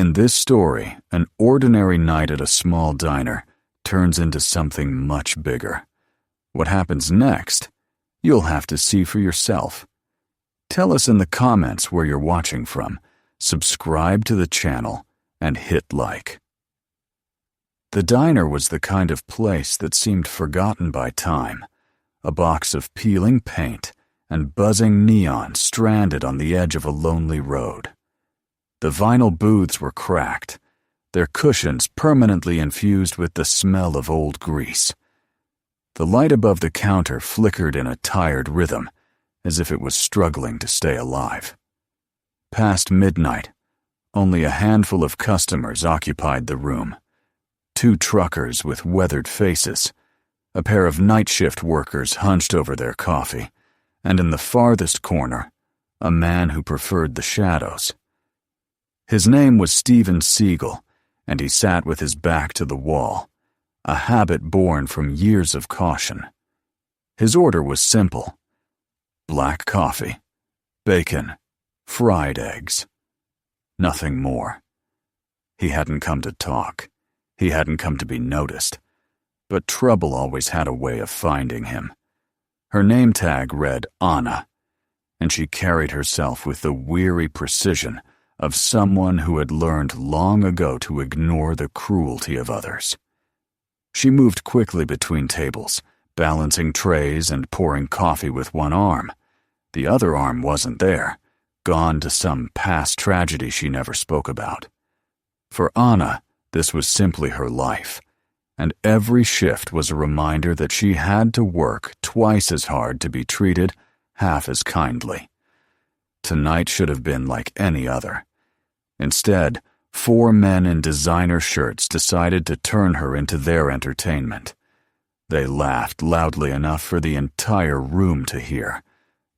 In this story, an ordinary night at a small diner turns into something much bigger. What happens next, you'll have to see for yourself. Tell us in the comments where you're watching from, subscribe to the channel, and hit like. The diner was the kind of place that seemed forgotten by time, a box of peeling paint and buzzing neon stranded on the edge of a lonely road. The vinyl booths were cracked, their cushions permanently infused with the smell of old grease. The light above the counter flickered in a tired rhythm, as if it was struggling to stay alive. Past midnight, only a handful of customers occupied the room. 2 truckers with weathered faces, a pair of night shift workers hunched over their coffee, and in the farthest corner, a man who preferred the shadows. His name was Steven Seagal, and he sat with his back to the wall, a habit born from years of caution. His order was simple: black coffee, bacon, fried eggs. Nothing more. He hadn't come to talk. He hadn't come to be noticed. But trouble always had a way of finding him. Her name tag read Anna, and she carried herself with the weary precision of someone who had learned long ago to ignore the cruelty of others. She moved quickly between tables, balancing trays and pouring coffee with one arm. The other arm wasn't there, gone to some past tragedy she never spoke about. For Anna, this was simply her life, and every shift was a reminder that she had to work twice as hard to be treated half as kindly. Tonight should have been like any other. Instead, 4 men in designer shirts decided to turn her into their entertainment. They laughed loudly enough for the entire room to hear,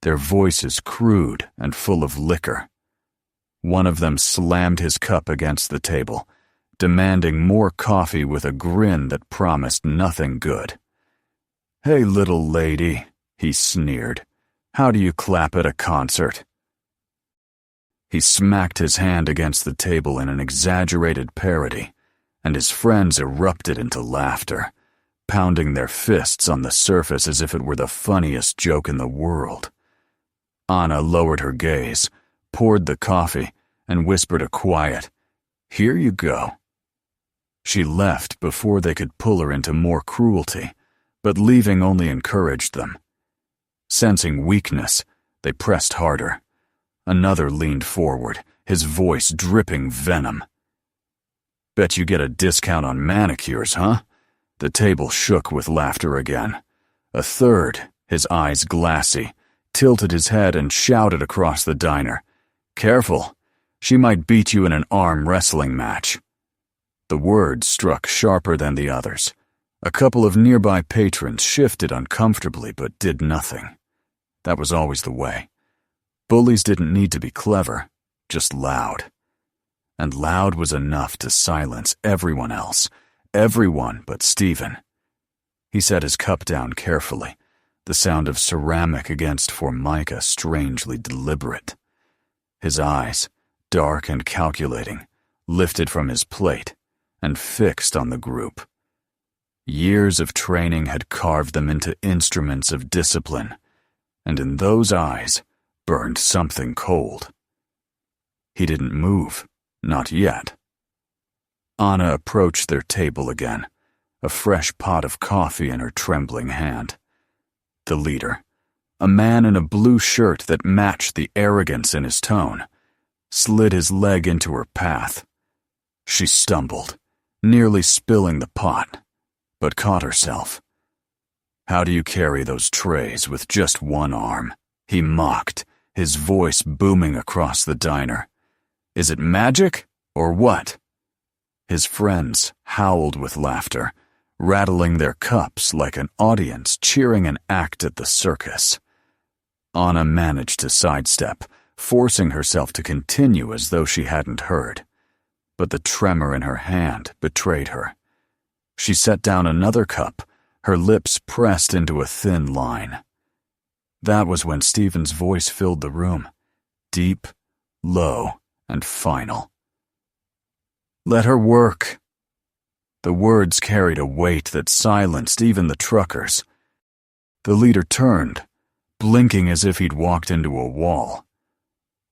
their voices crude and full of liquor. One of them slammed his cup against the table, demanding more coffee with a grin that promised nothing good. "Hey, little lady," he sneered, "how do you clap at a concert?" He smacked his hand against the table in an exaggerated parody, and his friends erupted into laughter, pounding their fists on the surface as if it were the funniest joke in the world. Anna lowered her gaze, poured the coffee, and whispered a quiet, "Here you go." She left before they could pull her into more cruelty, but leaving only encouraged them. Sensing weakness, they pressed harder. Another leaned forward, his voice dripping venom. "Bet you get a discount on manicures, huh?" The table shook with laughter again. A third, his eyes glassy, tilted his head and shouted across the diner, "Careful, she might beat you in an arm wrestling match." The words struck sharper than the others. A couple of nearby patrons shifted uncomfortably but did nothing. That was always the way. Bullies didn't need to be clever, just loud. And loud was enough to silence everyone else, everyone but Steven. He set his cup down carefully, the sound of ceramic against formica strangely deliberate. His eyes, dark and calculating, lifted from his plate and fixed on the group. Years of training had carved them into instruments of discipline, and in those eyes burned something cold. He didn't move, not yet. Anna approached their table again, a fresh pot of coffee in her trembling hand. The leader, a man in a blue shirt that matched the arrogance in his tone, slid his leg into her path. She stumbled, nearly spilling the pot, but caught herself. "How do you carry those trays with just one arm?" he mocked, his voice booming across the diner. "Is it magic, or what?" His friends howled with laughter, rattling their cups like an audience cheering an act at the circus. Anna managed to sidestep, forcing herself to continue as though she hadn't heard. But the tremor in her hand betrayed her. She set down another cup, her lips pressed into a thin line. That was when Steven's voice filled the room, deep, low, and final. Let her work." The words carried a weight that silenced even the truckers. The leader turned, blinking as if he'd walked into a wall.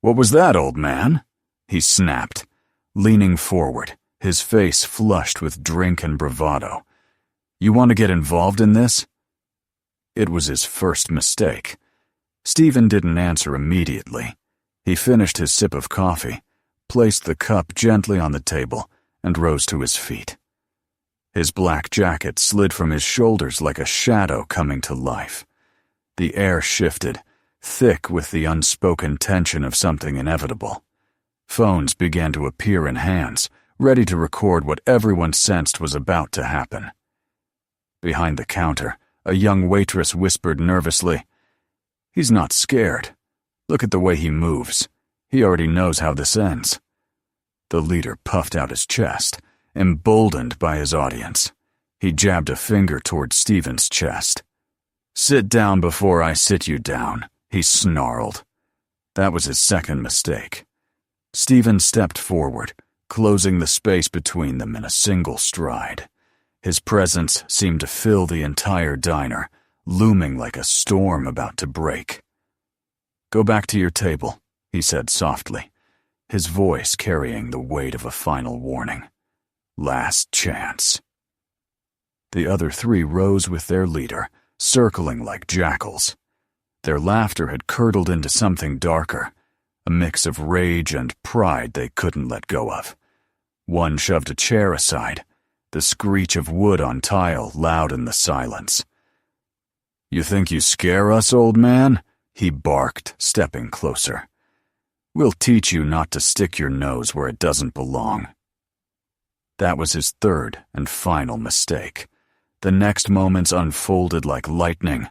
"What was that, old man?" he snapped, leaning forward, his face flushed with drink and bravado. "You want to get involved in this?" It was his first mistake. Steven didn't answer immediately. He finished his sip of coffee, placed the cup gently on the table, and rose to his feet. His black jacket slid from his shoulders like a shadow coming to life. The air shifted, thick with the unspoken tension of something inevitable. Phones began to appear in hands, ready to record what everyone sensed was about to happen. Behind the counter, a young waitress whispered nervously, "He's not scared. Look at the way he moves. He already knows how this ends." The leader puffed out his chest, emboldened by his audience. He jabbed a finger toward Steven's chest. "Sit down before I sit you down," he snarled. That was his second mistake. Steven stepped forward, closing the space between them in a single stride. His presence seemed to fill the entire diner, looming like a storm about to break. "Go back to your table," he said softly, his voice carrying the weight of a final warning. "Last chance." The other three rose with their leader, circling like jackals. Their laughter had curdled into something darker, a mix of rage and pride they couldn't let go of. One shoved a chair aside, the screech of wood on tile loud in the silence. "You think you scare us, old man?" he barked, stepping closer. "We'll teach you not to stick your nose where it doesn't belong." That was his third and final mistake. The next moments unfolded like lightning.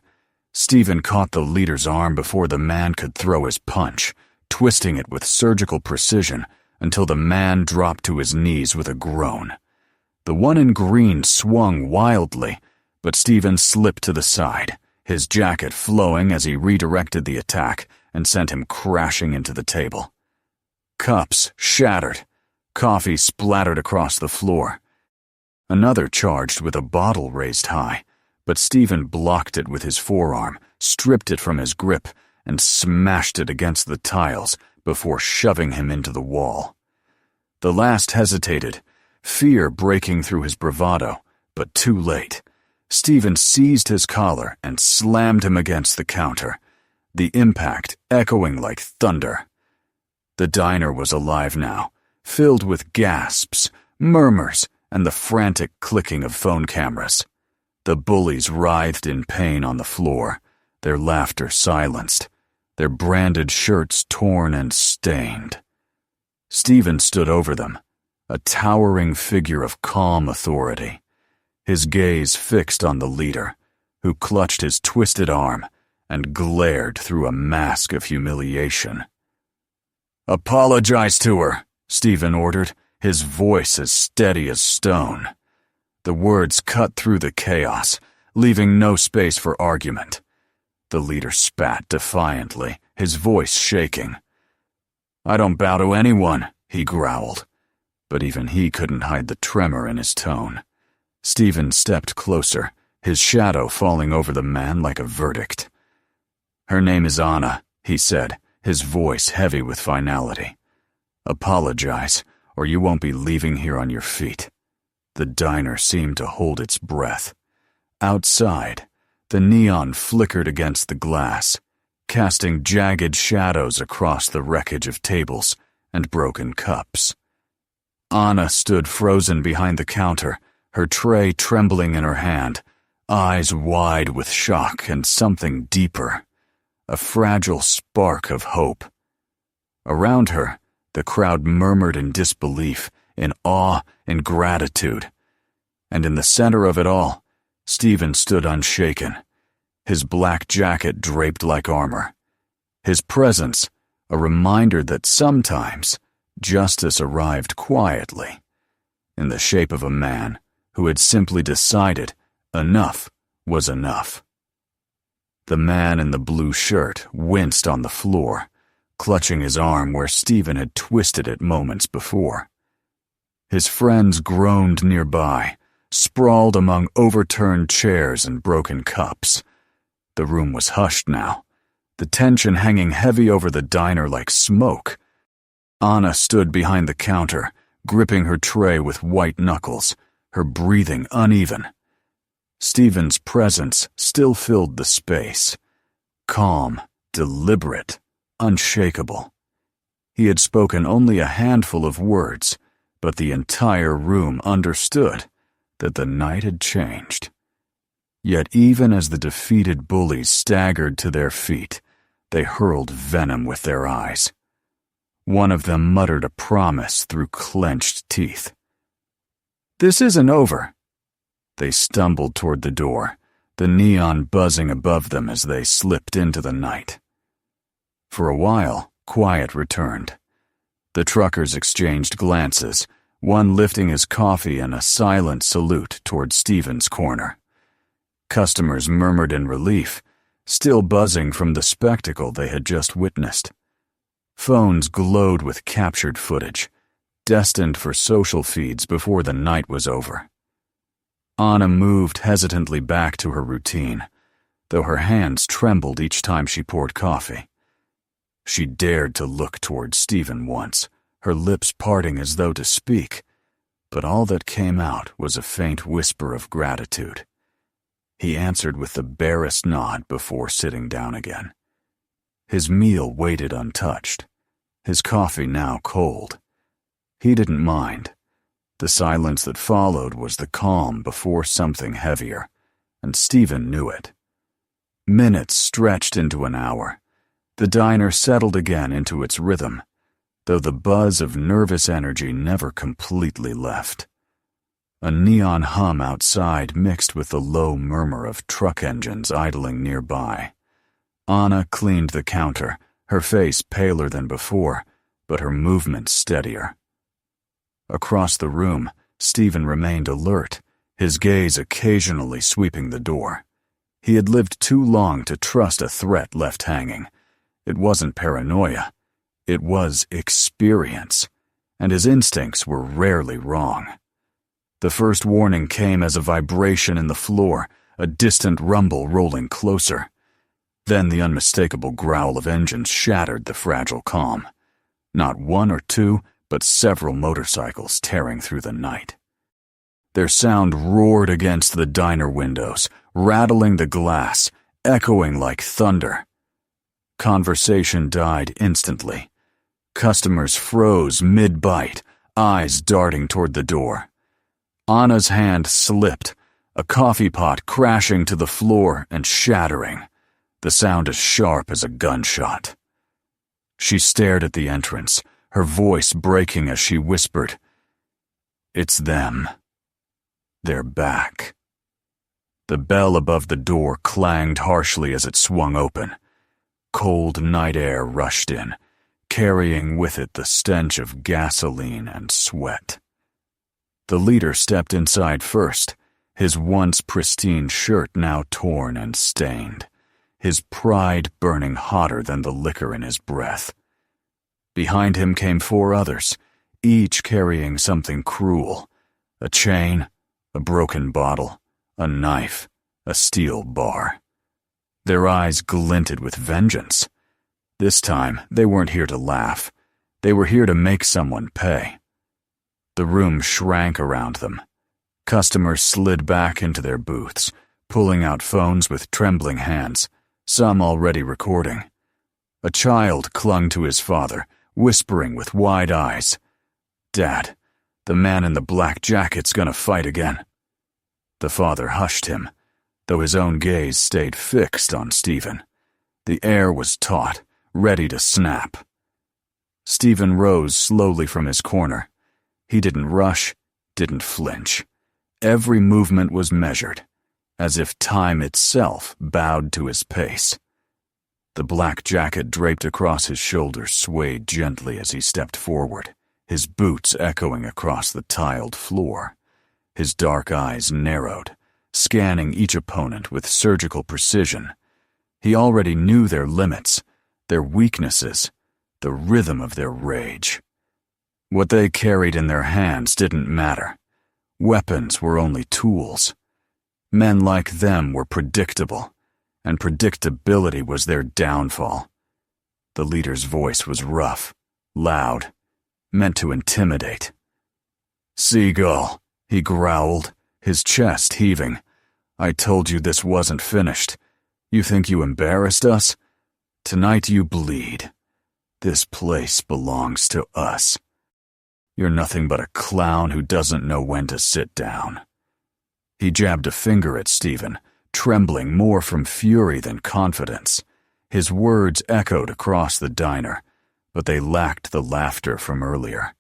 Steven caught the leader's arm before the man could throw his punch, twisting it with surgical precision until the man dropped to his knees with a groan. The one in green swung wildly, but Steven slipped to the side, his jacket flowing as he redirected the attack and sent him crashing into the table. Cups shattered. Coffee splattered across the floor. Another charged with a bottle raised high, but Steven blocked it with his forearm, stripped it from his grip, and smashed it against the tiles before shoving him into the wall. The last hesitated, fear breaking through his bravado, but too late. Steven seized his collar and slammed him against the counter, the impact echoing like thunder. The diner was alive now, filled with gasps, murmurs, and the frantic clicking of phone cameras. The bullies writhed in pain on the floor, their laughter silenced, their branded shirts torn and stained. Steven stood over them, a towering figure of calm authority, his gaze fixed on the leader, who clutched his twisted arm and glared through a mask of humiliation. "Apologize to her," Steven ordered, his voice as steady as stone. The words cut through the chaos, leaving no space for argument. The leader spat defiantly, his voice shaking. "I don't bow to anyone," he growled, but even he couldn't hide the tremor in his tone. Steven stepped closer, his shadow falling over the man like a verdict. "Her name is Anna," he said, his voice heavy with finality. "Apologize, or you won't be leaving here on your feet." The diner seemed to hold its breath. Outside, the neon flickered against the glass, casting jagged shadows across the wreckage of tables and broken cups. Anna stood frozen behind the counter, her tray trembling in her hand, eyes wide with shock and something deeper, a fragile spark of hope. Around her, the crowd murmured in disbelief, in awe, in gratitude. And in the center of it all, Steven stood unshaken, his black jacket draped like armor. His presence, a reminder that sometimes justice arrived quietly, in the shape of a man who had simply decided enough was enough. The man in the blue shirt winced on the floor, clutching his arm where Steven had twisted it moments before. His friends groaned nearby, sprawled among overturned chairs and broken cups. The room was hushed now, the tension hanging heavy over the diner like smoke. Anna stood behind the counter, gripping her tray with white knuckles, her breathing uneven. Steven's presence still filled the space. Calm, deliberate, unshakable. He had spoken only a handful of words, but the entire room understood that the night had changed. Yet even as the defeated bullies staggered to their feet, they hurled venom with their eyes. One of them muttered a promise through clenched teeth. "This isn't over." They stumbled toward the door, the neon buzzing above them as they slipped into the night. For a while, quiet returned. The truckers exchanged glances, one lifting his coffee in a silent salute toward Steven's corner. Customers murmured in relief, still buzzing from the spectacle they had just witnessed. Phones glowed with captured footage, destined for social feeds before the night was over. Anna moved hesitantly back to her routine, though her hands trembled each time she poured coffee. She dared to look toward Steven once, her lips parting as though to speak, but all that came out was a faint whisper of gratitude. He answered with the barest nod before sitting down again. His meal waited untouched, his coffee now cold. He didn't mind. The silence that followed was the calm before something heavier, and Steven knew it. Minutes stretched into an hour. The diner settled again into its rhythm, though the buzz of nervous energy never completely left. A neon hum outside mixed with the low murmur of truck engines idling nearby. Anna cleaned the counter, her face paler than before, but her movements steadier. Across the room, Steven remained alert, his gaze occasionally sweeping the door. He had lived too long to trust a threat left hanging. It wasn't paranoia. It was experience, and his instincts were rarely wrong. The first warning came as a vibration in the floor, a distant rumble rolling closer. Then the unmistakable growl of engines shattered the fragile calm. Not one or two, but several motorcycles tearing through the night. Their sound roared against the diner windows, rattling the glass, echoing like thunder. Conversation died instantly. Customers froze mid-bite, eyes darting toward the door. Anna's hand slipped, a coffee pot crashing to the floor and shattering, the sound as sharp as a gunshot. She stared at the entrance, her voice breaking as she whispered, "It's them. They're back." The bell above the door clanged harshly as it swung open. Cold night air rushed in, carrying with it the stench of gasoline and sweat. The leader stepped inside first, his once pristine shirt now torn and stained, his pride burning hotter than the liquor in his breath. Behind him came 4 others, each carrying something cruel: a chain, a broken bottle, a knife, a steel bar. Their eyes glinted with vengeance. This time, they weren't here to laugh. They were here to make someone pay. The room shrank around them. Customers slid back into their booths, pulling out phones with trembling hands, some already recording. A child clung to his father, whispering with wide eyes, "Dad, the man in the black jacket's gonna fight again." The father hushed him, though his own gaze stayed fixed on Steven. The air was taut, ready to snap. Steven rose slowly from his corner. He didn't rush, didn't flinch. Every movement was measured, as if time itself bowed to his pace. The black jacket draped across his shoulders swayed gently as he stepped forward, his boots echoing across the tiled floor. His dark eyes narrowed, scanning each opponent with surgical precision. He already knew their limits, their weaknesses, the rhythm of their rage. What they carried in their hands didn't matter. Weapons were only tools. Men like them were predictable, and predictability was their downfall. The leader's voice was rough, loud, meant to intimidate. "Seagal," he growled, his chest heaving. "I told you this wasn't finished. You think you embarrassed us? Tonight you bleed. This place belongs to us. You're nothing but a clown who doesn't know when to sit down." He jabbed a finger at Steven, trembling more from fury than confidence. His words echoed across the diner, but they lacked the laughter from earlier.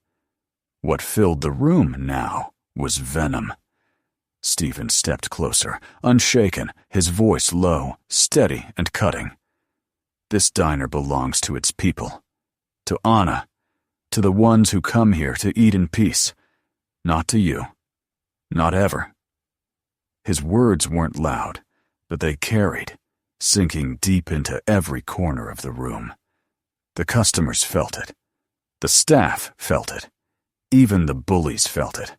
What filled the room now was venom. Steven stepped closer, unshaken, his voice low, steady, and cutting. "This diner belongs to its people. To Anna. To the ones who come here to eat in peace. Not to you. Not ever." His words weren't loud, but they carried, sinking deep into every corner of the room. The customers felt it. The staff felt it. Even the bullies felt it,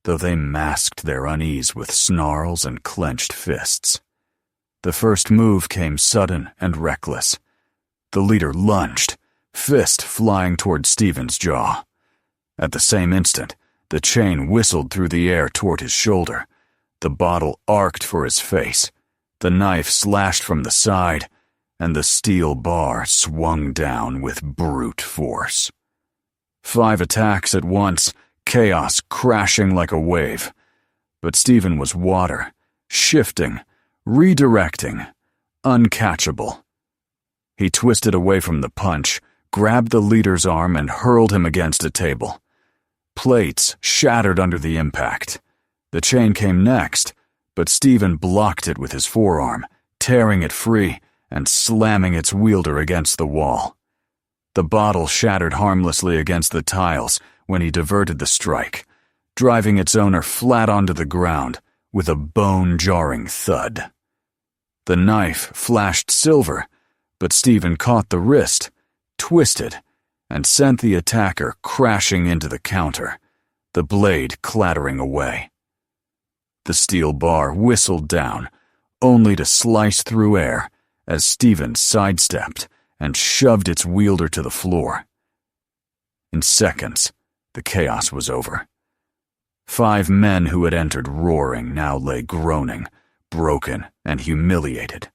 though they masked their unease with snarls and clenched fists. The first move came sudden and reckless. The leader lunged, fist flying toward Steven's jaw. At the same instant, the chain whistled through the air toward his shoulder. The bottle arced for his face. The knife slashed from the side, and the steel bar swung down with brute force. 5 attacks at once, chaos crashing like a wave. But Steven was water, shifting, redirecting, uncatchable. He twisted away from the punch, grabbed the leader's arm, and hurled him against a table. Plates shattered under the impact. The chain came next, but Steven blocked it with his forearm, tearing it free and slamming its wielder against the wall. The bottle shattered harmlessly against the tiles when he diverted the strike, driving its owner flat onto the ground with a bone-jarring thud. The knife flashed silver, but Steven caught the wrist, twisted, and sent the attacker crashing into the counter, the blade clattering away. The steel bar whistled down, only to slice through air as Steven sidestepped and shoved its wielder to the floor. In seconds, the chaos was over. 5 men who had entered roaring now lay groaning, broken and humiliated.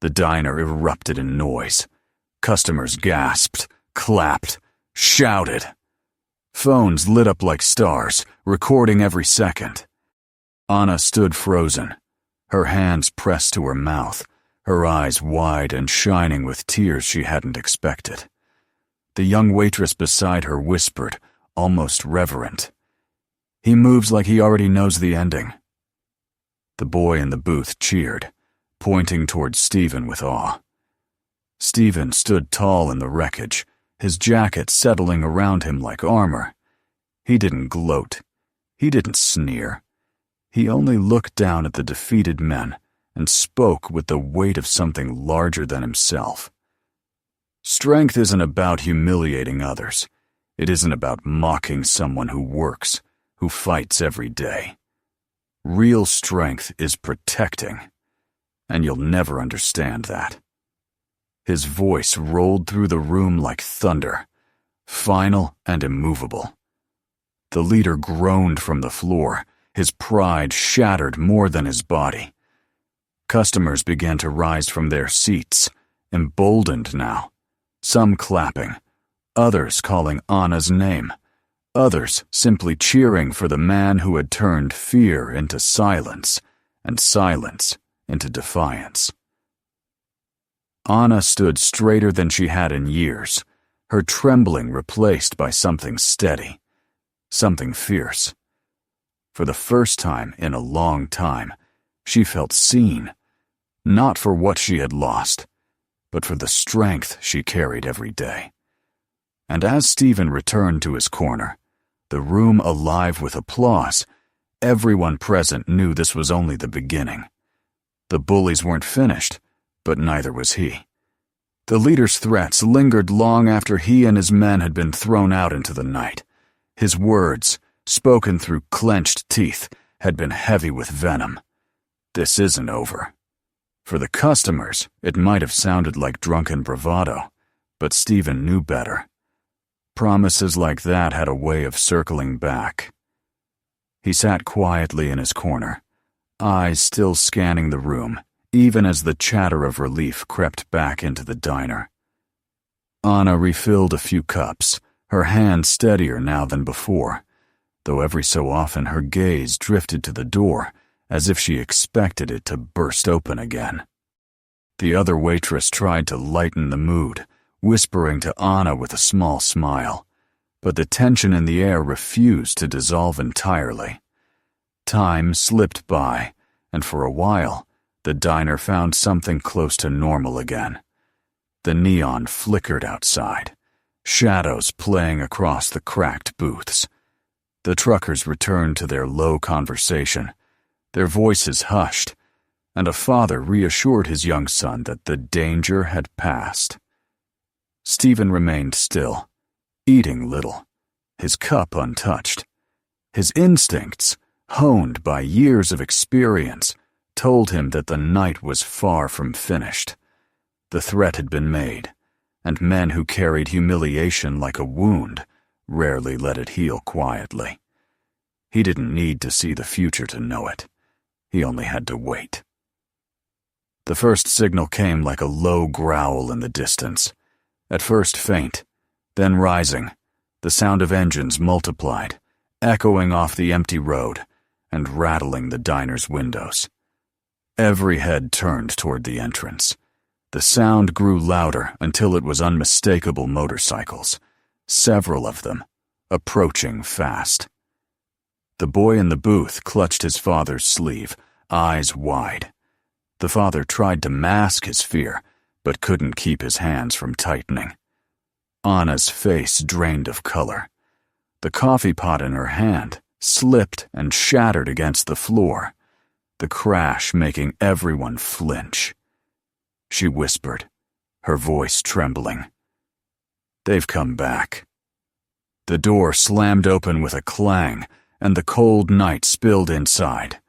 The diner erupted in noise. Customers gasped, clapped, shouted. Phones lit up like stars, recording every second. Anna stood frozen, her hands pressed to her mouth, her eyes wide and shining with tears she hadn't expected. The young waitress beside her whispered, almost reverent, "He moves like he already knows the ending." The boy in the booth cheered, pointing toward Steven with awe. Steven stood tall in the wreckage, his jacket settling around him like armor. He didn't gloat. He didn't sneer. He only looked down at the defeated men and spoke with the weight of something larger than himself. Strength isn't about humiliating others. It isn't about mocking someone who works, who fights every day. Real strength is protecting, and you'll never understand that. His voice rolled through the room like thunder, final and immovable. The leader groaned from the floor, his pride shattered more than his body. Customers began to rise from their seats, emboldened now, some clapping, others calling Anna's name, others simply cheering for the man who had turned fear into silence and silence into defiance. Anna stood straighter than she had in years, her trembling replaced by something steady, something fierce. For the first time in a long time, she felt seen, not for what she had lost, but for the strength she carried every day. And as Steven returned to his corner, the room alive with applause, everyone present knew this was only the beginning. The bullies weren't finished, but neither was he. The leader's threats lingered long after he and his men had been thrown out into the night. His words, spoken through clenched teeth, had been heavy with venom. This isn't over. For the customers, it might have sounded like drunken bravado, but Steven knew better. Promises like that had a way of circling back. He sat quietly in his corner, eyes still scanning the room, even as the chatter of relief crept back into the diner. Anna refilled a few cups, her hand steadier now than before, though every so often her gaze drifted to the door as if she expected it to burst open again. The other waitress tried to lighten the mood, whispering to Anna with a small smile, but the tension in the air refused to dissolve entirely. Time slipped by, and for a while, the diner found something close to normal again. The neon flickered outside, shadows playing across the cracked booths. The truckers returned to their low conversation, their voices hushed, and a father reassured his young son that the danger had passed. Steven remained still, eating little, his cup untouched. His instincts, honed by years of experience, told him that the night was far from finished. The threat had been made, and men who carried humiliation like a wound rarely let it heal quietly. He didn't need to see the future to know it. He only had to wait. The first signal came like a low growl in the distance, at first faint, then rising. The sound of engines multiplied, echoing off the empty road and rattling the diner's windows. Every head turned toward the entrance. The sound grew louder until it was unmistakable motorcycles, several of them, approaching fast. The boy in the booth clutched his father's sleeve, eyes wide. The father tried to mask his fear, but couldn't keep his hands from tightening. Anna's face drained of color. The coffee pot in her hand slipped and shattered against the floor, the crash making everyone flinch. She whispered, her voice trembling. "They've come back." The door slammed open with a clang, and the cold night spilled inside.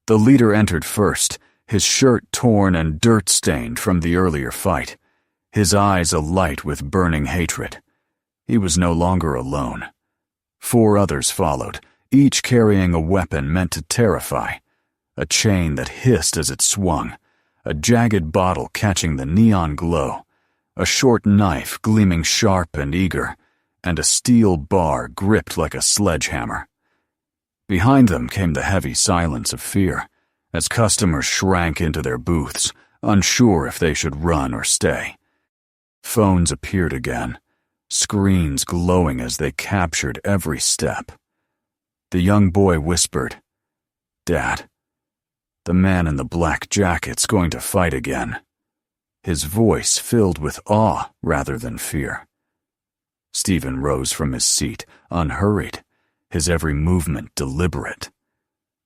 The leader entered first, his shirt torn and dirt-stained from the earlier fight, his eyes alight with burning hatred. He was no longer alone. 4 others followed, each carrying a weapon meant to terrify, a chain that hissed as it swung, a jagged bottle catching the neon glow, a short knife gleaming sharp and eager, and a steel bar gripped like a sledgehammer. Behind them came the heavy silence of fear, as customers shrank into their booths, unsure if they should run or stay. Phones appeared again, screens glowing as they captured every step. The young boy whispered, "Dad, the man in the black jacket's going to fight again." His voice filled with awe rather than fear. Steven rose from his seat, unhurried, his every movement deliberate.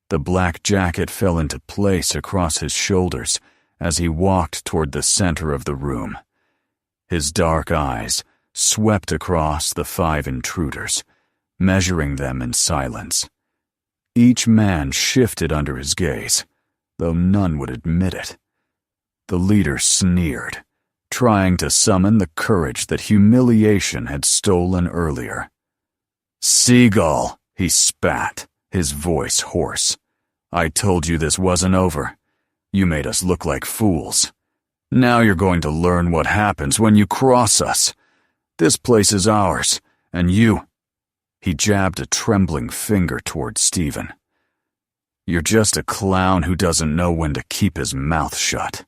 The black jacket fell into place across his shoulders as he walked toward the center of the room. His dark eyes swept across the 5 intruders, measuring them in silence. Each man shifted under his gaze, though none would admit it. The leader sneered, trying to summon the courage that humiliation had stolen earlier. "Seagal," he spat, his voice hoarse. "I told you this wasn't over. You made us look like fools. Now you're going to learn what happens when you cross us. This place is ours, and you—" He jabbed a trembling finger toward Steven. "You're just a clown who doesn't know when to keep his mouth shut."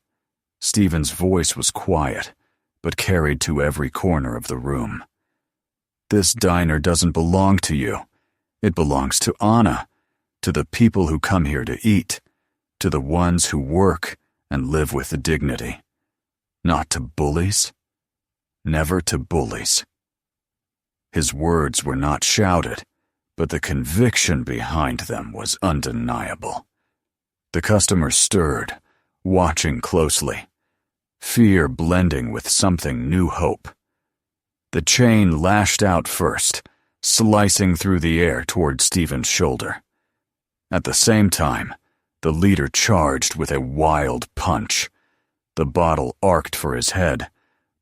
Steven's voice was quiet, but carried to every corner of the room. "This diner doesn't belong to you. It belongs to Anna, to the people who come here to eat, to the ones who work and live with dignity. Not to bullies. Never to bullies." His words were not shouted, but the conviction behind them was undeniable. The customers stirred, watching closely, fear blending with something new hope. The chain lashed out first, slicing through the air toward Steven's shoulder. At the same time, the leader charged with a wild punch. The bottle arced for his head,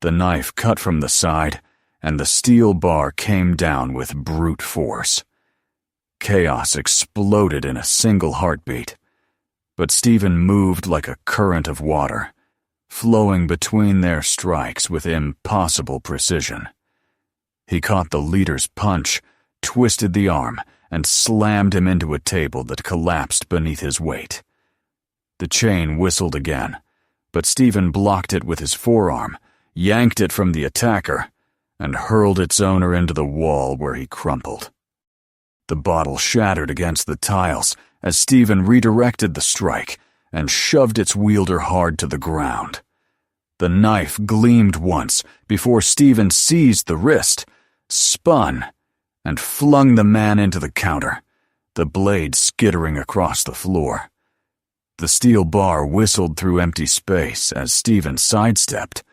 the knife cut from the side, and the steel bar came down with brute force. Chaos exploded in a single heartbeat, but Steven moved like a current of water, flowing between their strikes with impossible precision. He caught the leader's punch, twisted the arm, and slammed him into a table that collapsed beneath his weight. The chain whistled again, but Steven blocked it with his forearm, yanked it from the attacker, and hurled its owner into the wall where he crumpled. The bottle shattered against the tiles as Steven redirected the strike and shoved its wielder hard to the ground. The knife gleamed once before Steven seized the wrist, spun, and flung the man into the counter, the blade skittering across the floor. The steel bar whistled through empty space as Steven sidestepped,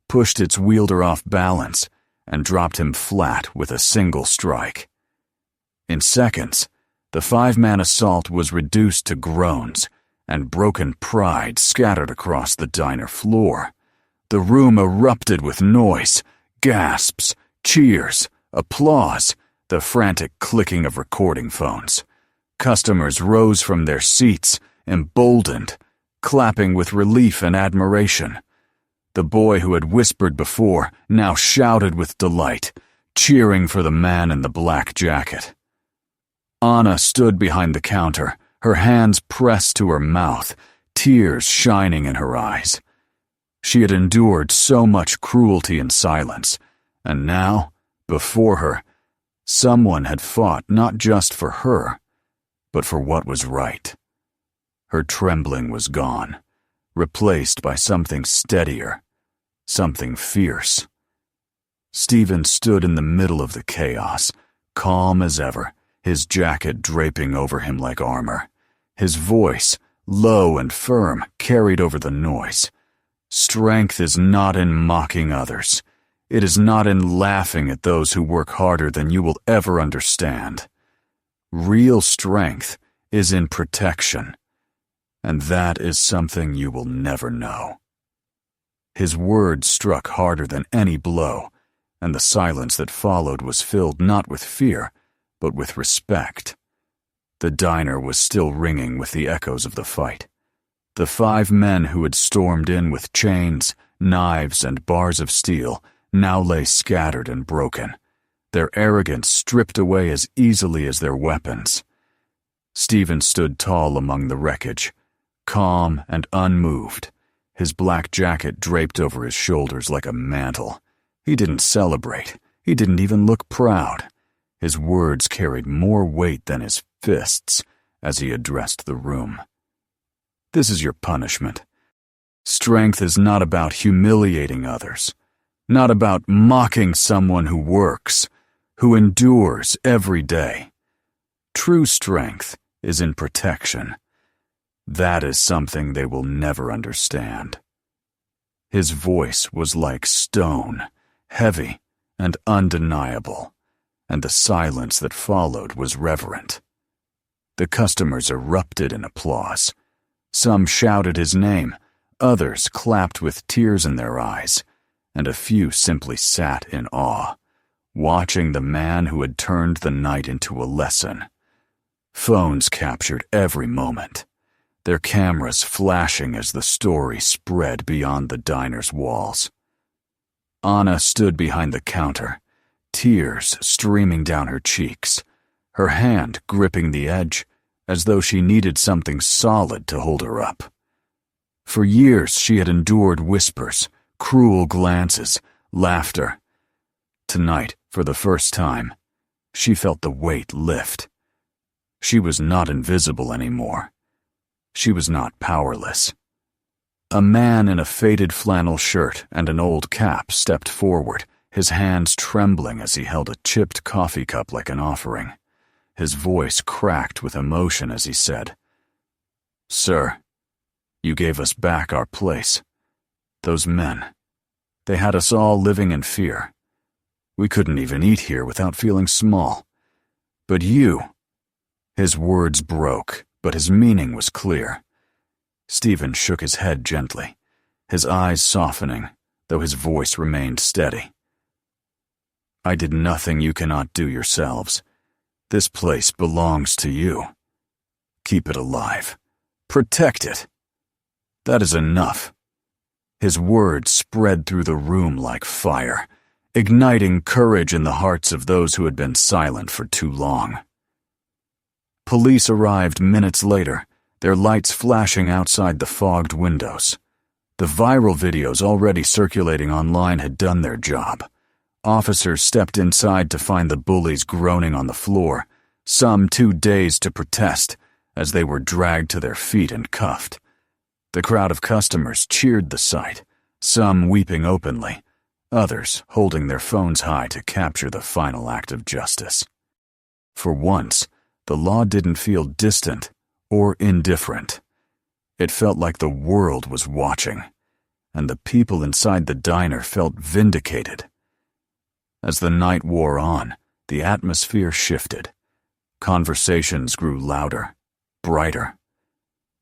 pushed its wielder off balance, and dropped him flat with a single strike. In seconds, the five-man assault was reduced to groans, and broken pride scattered across the diner floor. The room erupted with noise, gasps, cheers, applause, the frantic clicking of recording phones. Customers rose from their seats, emboldened, clapping with relief and admiration. The boy who had whispered before now shouted with delight, cheering for the man in the black jacket. Anna stood behind the counter, her hands pressed to her mouth, tears shining in her eyes. She had endured so much cruelty in silence, and now, before her, someone had fought not just for her, but for what was right. Her trembling was gone, replaced by something steadier, something fierce. Steven stood in the middle of the chaos, calm as ever, his jacket draping over him like armor. His voice, low and firm, carried over the noise. Strength is not in mocking others. It is not in laughing at those who work harder than you will ever understand. Real strength is in protection, and that is something you will never know. His words struck harder than any blow, and the silence that followed was filled not with fear, but with respect. The diner was still ringing with the echoes of the fight. The five men who had stormed in with chains, knives, and bars of steel now lay scattered and broken, their arrogance stripped away as easily as their weapons. Steven stood tall among the wreckage, calm and unmoved, his black jacket draped over his shoulders like a mantle. He didn't celebrate. He didn't even look proud. His words carried more weight than his fists as he addressed the room. This is your punishment. Strength is not about humiliating others, not about mocking someone who works, who endures every day. True strength is in protection. That is something they will never understand. His voice was like stone, heavy and undeniable, and the silence that followed was reverent. The customers erupted in applause. Some shouted his name, others clapped with tears in their eyes, and a few simply sat in awe, watching the man who had turned the night into a lesson. Phones captured every moment, their cameras flashing as the story spread beyond the diner's walls. Anna stood behind the counter, tears streaming down her cheeks, her hand gripping the edge as though she needed something solid to hold her up. For years she had endured whispers, cruel glances, laughter. Tonight, for the first time, she felt the weight lift. She was not invisible anymore. She was not powerless. A man in a faded flannel shirt and an old cap stepped forward, his hands trembling as he held a chipped coffee cup like an offering. His voice cracked with emotion as he said, "Sir, you gave us back our place. Those men, they had us all living in fear. We couldn't even eat here without feeling small. But you—" His words broke, but his meaning was clear. Steven shook his head gently, his eyes softening, though his voice remained steady. "I did nothing you cannot do yourselves. This place belongs to you. Keep it alive. Protect it. That is enough." His words spread through the room like fire, igniting courage in the hearts of those who had been silent for too long. Police arrived minutes later, their lights flashing outside the fogged windows. The viral videos already circulating online had done their job. Officers stepped inside to find the bullies groaning on the floor, some too dazed to protest, as they were dragged to their feet and cuffed. The crowd of customers cheered the sight, some weeping openly, others holding their phones high to capture the final act of justice. For once, the law didn't feel distant or indifferent. It felt like the world was watching, and the people inside the diner felt vindicated. As the night wore on, the atmosphere shifted. Conversations grew louder, brighter.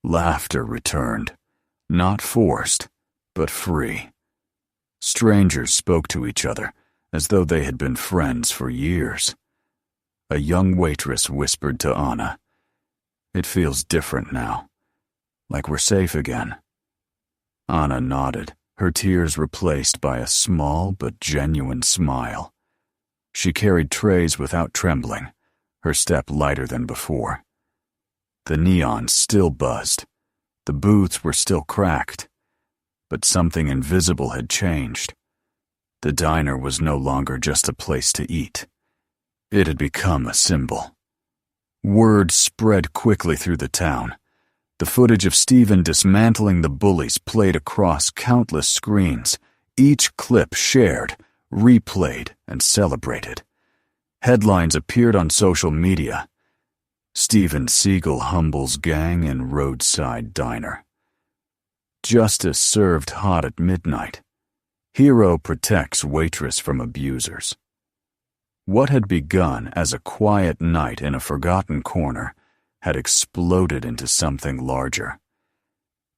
Laughter returned, not forced, but free. Strangers spoke to each other as though they had been friends for years. A young waitress whispered to Anna, "It feels different now, like we're safe again." Anna nodded, her tears replaced by a small but genuine smile. She carried trays without trembling, her step lighter than before. The neons still buzzed, the booths were still cracked, but something invisible had changed. The diner was no longer just a place to eat. It had become a symbol. Word spread quickly through the town. The footage of Steven dismantling the bullies played across countless screens, each clip shared, replayed, and celebrated. Headlines appeared on social media. Steven Seagal humbles gang in roadside diner. Justice served hot at midnight. Hero protects waitress from abusers. What had begun as a quiet night in a forgotten corner had exploded into something larger.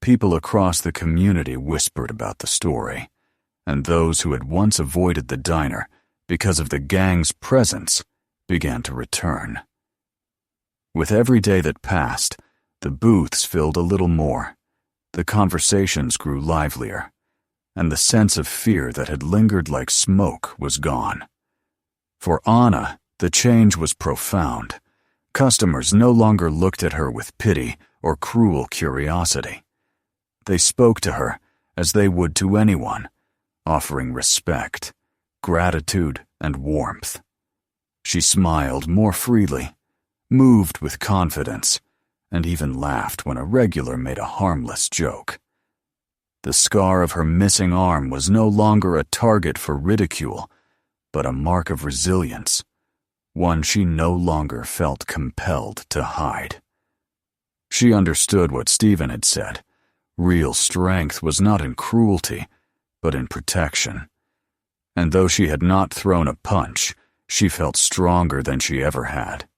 People across the community whispered about the story, and those who had once avoided the diner because of the gang's presence began to return. With every day that passed, the booths filled a little more, the conversations grew livelier, and the sense of fear that had lingered like smoke was gone. For Anna, the change was profound. Customers no longer looked at her with pity or cruel curiosity. They spoke to her as they would to anyone, offering respect, gratitude, and warmth. She smiled more freely, moved with confidence, and even laughed when a regular made a harmless joke. The scar of her missing arm was no longer a target for ridicule, but a mark of resilience, one she no longer felt compelled to hide. She understood what Steven had said. Real strength was not in cruelty, but in protection. And though she had not thrown a punch, she felt stronger than she ever had.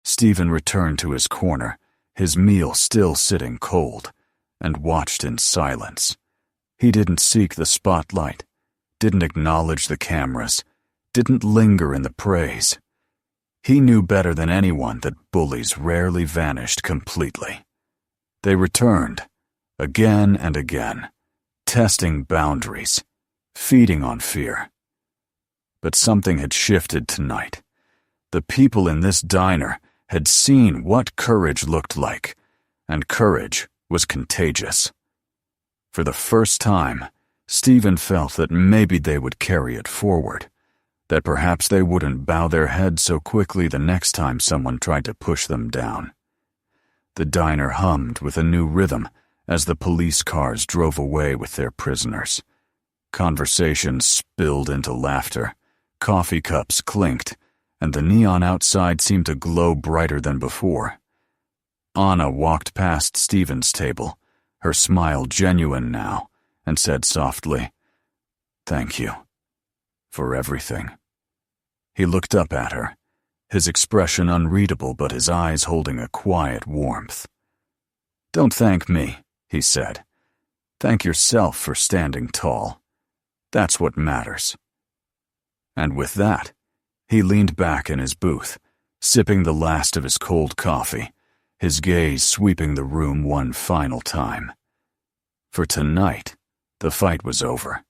Steven returned to his corner, his meal still sitting cold, and watched in silence. He didn't seek the spotlight, didn't acknowledge the cameras, didn't linger in the praise. He knew better than anyone that bullies rarely vanished completely. They returned, again and again, testing boundaries, feeding on fear. But something had shifted tonight. The people in this diner had seen what courage looked like, and courage was contagious. For the first time, Steven felt that maybe they would carry it forward, that perhaps they wouldn't bow their heads so quickly the next time someone tried to push them down. The diner hummed with a new rhythm as the police cars drove away with their prisoners. Conversations spilled into laughter, coffee cups clinked, and the neon outside seemed to glow brighter than before. Anna walked past Steven's table, her smile genuine now, and said softly, "Thank you for everything." He looked up at her, his expression unreadable but his eyes holding a quiet warmth. "Don't thank me," he said. "Thank yourself for standing tall. That's what matters." And with that, he leaned back in his booth, sipping the last of his cold coffee, his gaze sweeping the room one final time. For tonight, the fight was over.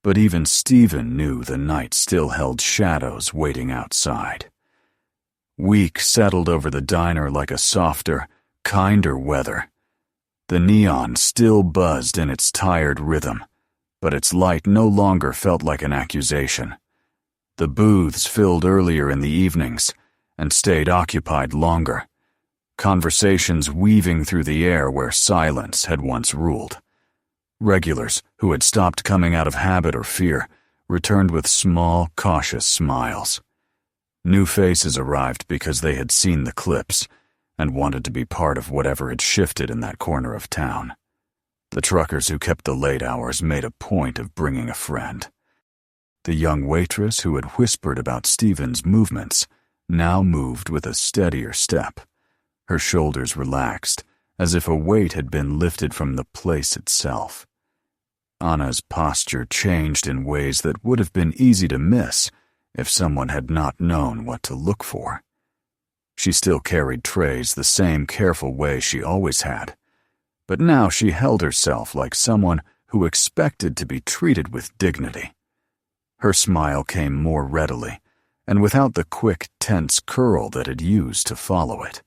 But even Steven knew the night still held shadows waiting outside. Week settled over the diner like a softer, kinder weather. The neon still buzzed in its tired rhythm, but its light no longer felt like an accusation. The booths filled earlier in the evenings and stayed occupied longer, conversations weaving through the air where silence had once ruled. Regulars who had stopped coming out of habit or fear returned with small, cautious smiles. New faces arrived because they had seen the clips and wanted to be part of whatever had shifted in that corner of town. The truckers who kept the late hours made a point of bringing a friend. The young waitress who had whispered about Steven's movements now moved with a steadier step. Her shoulders relaxed, as if a weight had been lifted from the place itself. Anna's posture changed in ways that would have been easy to miss if someone had not known what to look for. She still carried trays the same careful way she always had, but now she held herself like someone who expected to be treated with dignity. Her smile came more readily, and without the quick, tense curl that had used to follow it.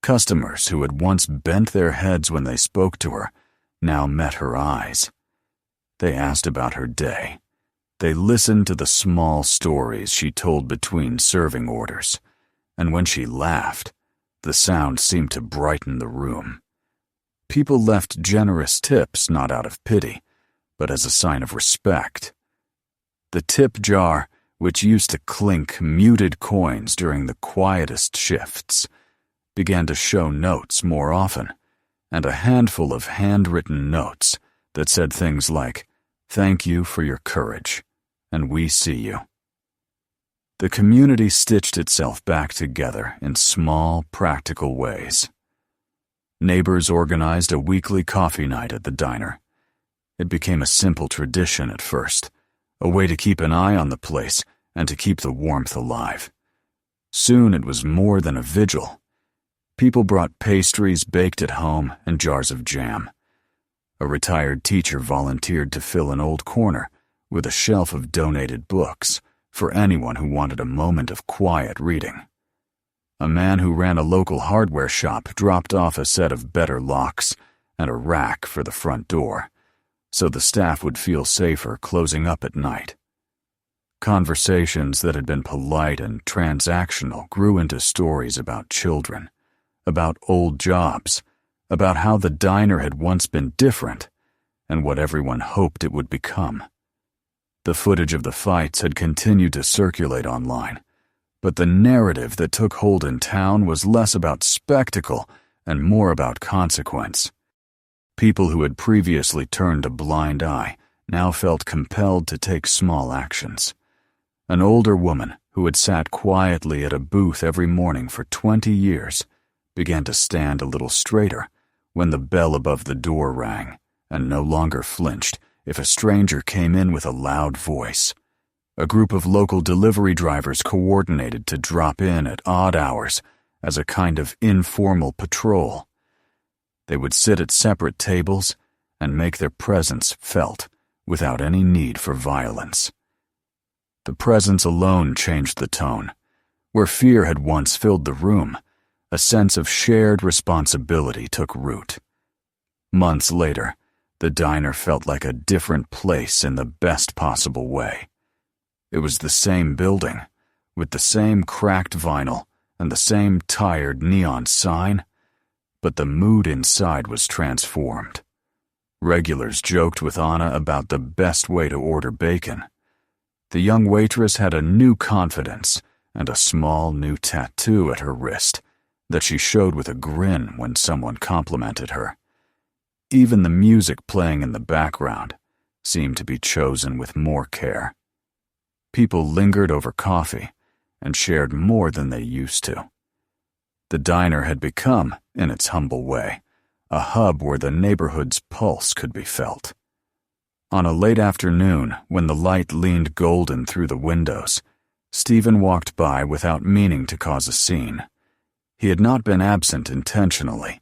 Customers who had once bent their heads when they spoke to her now met her eyes. They asked about her day. They listened to the small stories she told between serving orders, and when she laughed, the sound seemed to brighten the room. People left generous tips not out of pity, but as a sign of respect. The tip jar, which used to clink muted coins during the quietest shifts, began to show notes more often, and a handful of handwritten notes that said things like, "Thank you for your courage, and we see you." The community stitched itself back together in small, practical ways. Neighbors organized a weekly coffee night at the diner. It became a simple tradition at first, a way to keep an eye on the place and to keep the warmth alive. Soon it was more than a vigil. People brought pastries baked at home and jars of jam. A retired teacher volunteered to fill an old corner with a shelf of donated books for anyone who wanted a moment of quiet reading. A man who ran a local hardware shop dropped off a set of better locks and a rack for the front door, so the staff would feel safer closing up at night. Conversations that had been polite and transactional grew into stories about children, about old jobs, about how the diner had once been different and what everyone hoped it would become. The footage of the fights had continued to circulate online, but the narrative that took hold in town was less about spectacle and more about consequence. People who had previously turned a blind eye now felt compelled to take small actions. An older woman who had sat quietly at a booth every morning for 20 years began to stand a little straighter when the bell above the door rang and no longer flinched if a stranger came in with a loud voice. A group of local delivery drivers coordinated to drop in at odd hours as a kind of informal patrol. They would sit at separate tables and make their presence felt without any need for violence. The presence alone changed the tone. Where fear had once filled the room, a sense of shared responsibility took root. Months later, the diner felt like a different place in the best possible way. It was the same building, with the same cracked vinyl and the same tired neon sign, but the mood inside was transformed. Regulars joked with Anna about the best way to order bacon. The young waitress had a new confidence and a small new tattoo at her wrist that she showed with a grin when someone complimented her. Even the music playing in the background seemed to be chosen with more care. People lingered over coffee and shared more than they used to. The diner had become, in its humble way, a hub where the neighborhood's pulse could be felt. On a late afternoon, when the light leaned golden through the windows, Steven walked by without meaning to cause a scene. He had not been absent intentionally.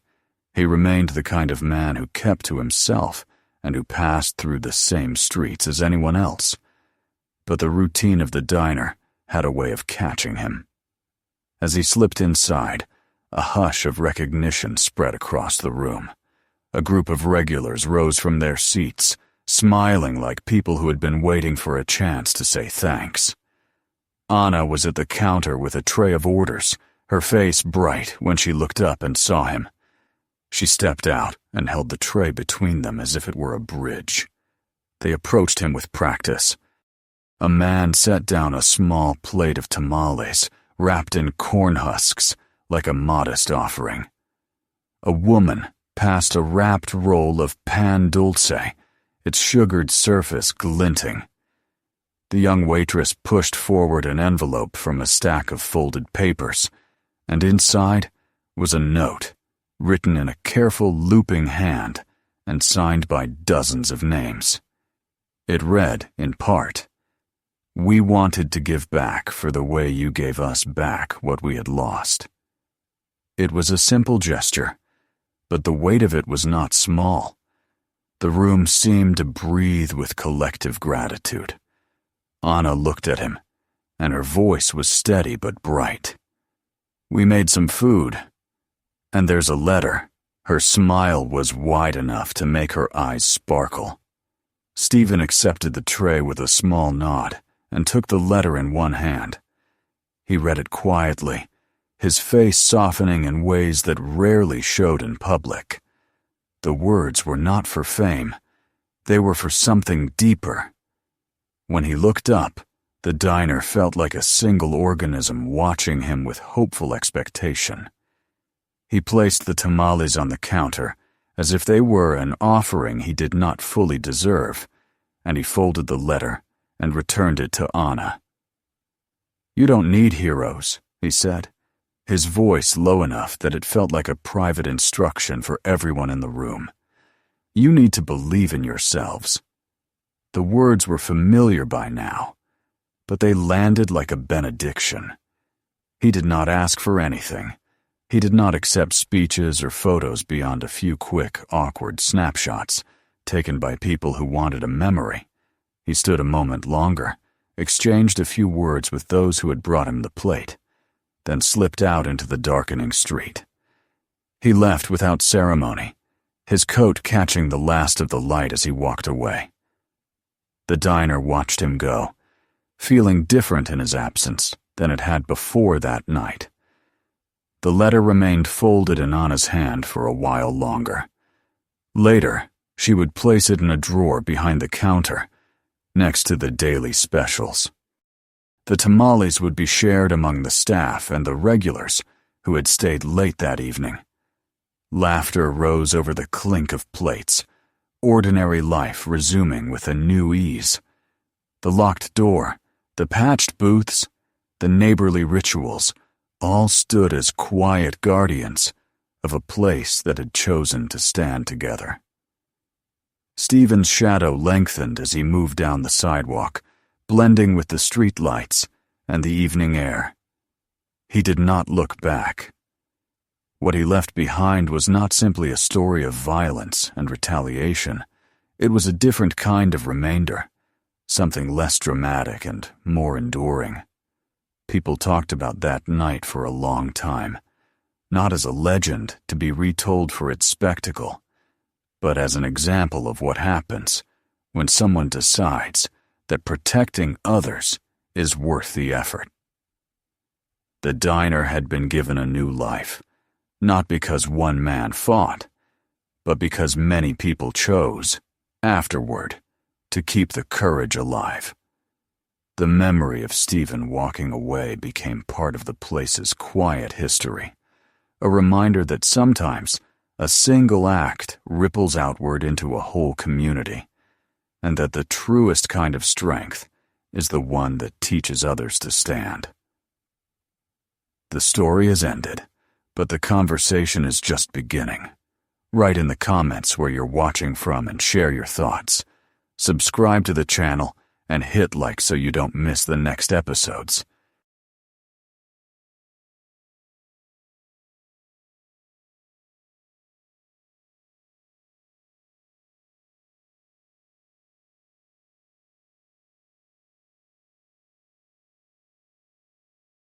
He remained the kind of man who kept to himself and who passed through the same streets as anyone else. But the routine of the diner had a way of catching him. As he slipped inside, a hush of recognition spread across the room. A group of regulars rose from their seats, smiling like people who had been waiting for a chance to say thanks. Anna was at the counter with a tray of orders, her face bright when she looked up and saw him. She stepped out and held the tray between them as if it were a bridge. They approached him with practice. A man set down a small plate of tamales, wrapped in corn husks, like a modest offering. A woman passed a wrapped roll of pan dulce, its sugared surface glinting. The young waitress pushed forward an envelope from a stack of folded papers, and inside was a note, written in a careful looping hand and signed by dozens of names. It read, in part, "We wanted to give back for the way you gave us back what we had lost." It was a simple gesture, but the weight of it was not small. The room seemed to breathe with collective gratitude. Anna looked at him, and her voice was steady but bright. "We made some food. And there's a letter." Her smile was wide enough to make her eyes sparkle. Steven accepted the tray with a small nod and took the letter in one hand. He read it quietly, his face softening in ways that rarely showed in public. The words were not for fame. They were for something deeper. When he looked up, the diner felt like a single organism watching him with hopeful expectation. He placed the tamales on the counter, as if they were an offering he did not fully deserve, and he folded the letter and returned it to Anna. "You don't need heroes," he said, his voice low enough that it felt like a private instruction for everyone in the room. "You need to believe in yourselves." The words were familiar by now, but they landed like a benediction. He did not ask for anything. He did not accept speeches or photos beyond a few quick, awkward snapshots taken by people who wanted a memory. He stood a moment longer, exchanged a few words with those who had brought him the plate, then slipped out into the darkening street. He left without ceremony, his coat catching the last of the light as he walked away. The diner watched him go, feeling different in his absence than it had before that night. The letter remained folded in Anna's hand for a while longer. Later, she would place it in a drawer behind the counter, next to the daily specials. The tamales would be shared among the staff and the regulars who had stayed late that evening. Laughter rose over the clink of plates, ordinary life resuming with a new ease. The locked door, the patched booths, the neighborly rituals, all stood as quiet guardians of a place that had chosen to stand together. Steven's shadow lengthened as he moved down the sidewalk, blending with the street lights and the evening air. He did not look back. What he left behind was not simply a story of violence and retaliation. It was a different kind of remainder, something less dramatic and more enduring. People talked about that night for a long time, not as a legend to be retold for its spectacle, but as an example of what happens when someone decides that protecting others is worth the effort. The diner had been given a new life, not because one man fought, but because many people chose, afterward, to keep the courage alive. The memory of Steven walking away became part of the place's quiet history, a reminder that sometimes a single act ripples outward into a whole community, and that the truest kind of strength is the one that teaches others to stand. The story has ended, but the conversation is just beginning. Write in the comments where you're watching from and share your thoughts. Subscribe to the channel and hit like so you don't miss the next episodes.